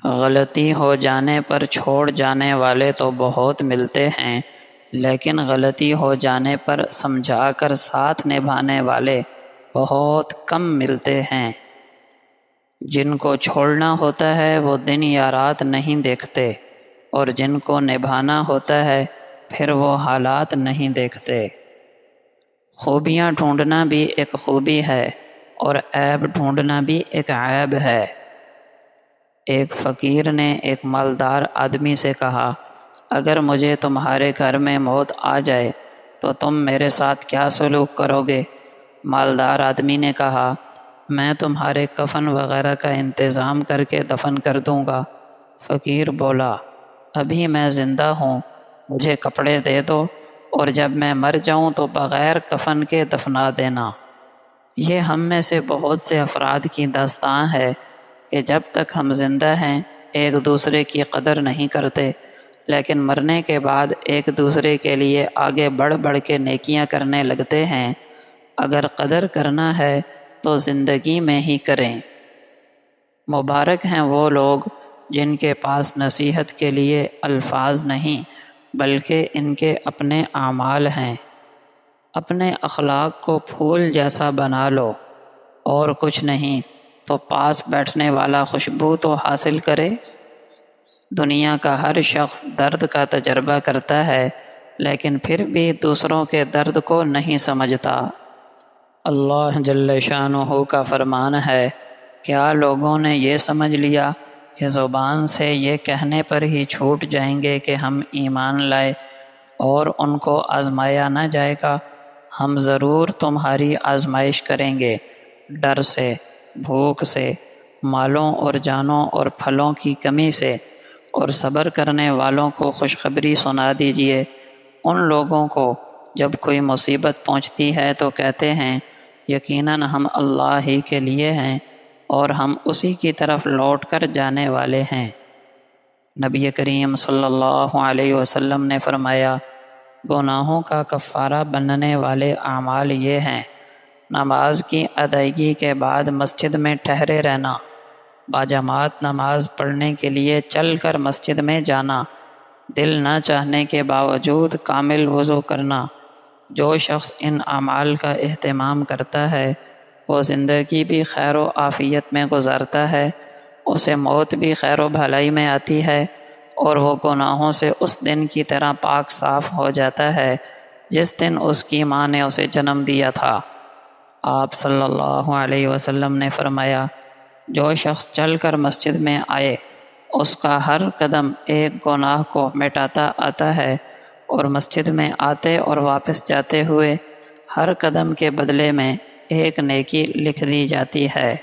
غلطی ہو جانے پر چھوڑ جانے والے تو بہت ملتے ہیں، لیکن غلطی ہو جانے پر سمجھا کر ساتھ نبھانے والے بہت کم ملتے ہیں۔ جن کو چھوڑنا ہوتا ہے وہ دن یا رات نہیں دیکھتے، اور جن کو نبھانا ہوتا ہے پھر وہ حالات نہیں دیکھتے۔ خوبیاں ڈھونڈنا بھی ایک خوبی ہے اور عیب ڈھونڈنا بھی ایک عیب ہے۔ ایک فقیر نے ایک مالدار آدمی سے کہا، اگر مجھے تمہارے گھر میں موت آ جائے تو تم میرے ساتھ کیا سلوک کرو گے؟ مالدار آدمی نے کہا، میں تمہارے کفن وغیرہ کا انتظام کر کے دفن کر دوں گا۔ فقیر بولا، ابھی میں زندہ ہوں، مجھے کپڑے دے دو اور جب میں مر جاؤں تو بغیر کفن کے دفنا دینا۔ یہ ہم میں سے بہت سے افراد کی داستان ہے کہ جب تک ہم زندہ ہیں ایک دوسرے کی قدر نہیں کرتے، لیکن مرنے کے بعد ایک دوسرے کے لیے آگے بڑھ بڑھ کے نیکیاں کرنے لگتے ہیں۔ اگر قدر کرنا ہے تو زندگی میں ہی کریں۔ مبارک ہیں وہ لوگ جن کے پاس نصیحت کے لیے الفاظ نہیں بلکہ ان کے اپنے اعمال ہیں۔ اپنے اخلاق کو پھول جیسا بنا لو، اور کچھ نہیں تو پاس بیٹھنے والا خوشبو تو حاصل کرے۔ دنیا کا ہر شخص درد کا تجربہ کرتا ہے، لیکن پھر بھی دوسروں کے درد کو نہیں سمجھتا۔ اللہ جل شانہ کا فرمان ہے، کیا لوگوں نے یہ سمجھ لیا کہ زبان سے یہ کہنے پر ہی چھوٹ جائیں گے کہ ہم ایمان لائے اور ان کو آزمایا نہ جائے گا؟ ہم ضرور تمہاری آزمائش کریں گے، ڈر سے، بھوک سے، مالوں اور جانوں اور پھلوں کی کمی سے، اور صبر کرنے والوں کو خوشخبری سنا دیجئے۔ ان لوگوں کو جب کوئی مصیبت پہنچتی ہے تو کہتے ہیں، یقیناً ہم اللہ ہی کے لیے ہیں اور ہم اسی کی طرف لوٹ کر جانے والے ہیں۔ نبی کریم صلی اللہ علیہ وسلم نے فرمایا، گناہوں کا کفارہ بننے والے اعمال یہ ہیں: نماز کی ادائیگی کے بعد مسجد میں ٹھہرے رہنا، باجماعت نماز پڑھنے کے لیے چل کر مسجد میں جانا، دل نہ چاہنے کے باوجود کامل وضو کرنا۔ جو شخص ان اعمال کا اہتمام کرتا ہے وہ زندگی بھی خیر و عافیت میں گزارتا ہے، اسے موت بھی خیر و بھلائی میں آتی ہے، اور وہ گناہوں سے اس دن کی طرح پاک صاف ہو جاتا ہے جس دن اس کی ماں نے اسے جنم دیا تھا۔ آپ صلی اللہ علیہ وسلم نے فرمایا، جو شخص چل کر مسجد میں آئے اس کا ہر قدم ایک گناہ کو مٹاتا آتا ہے، اور مسجد میں آتے اور واپس جاتے ہوئے ہر قدم کے بدلے میں ایک نیکی لکھ دی جاتی ہے۔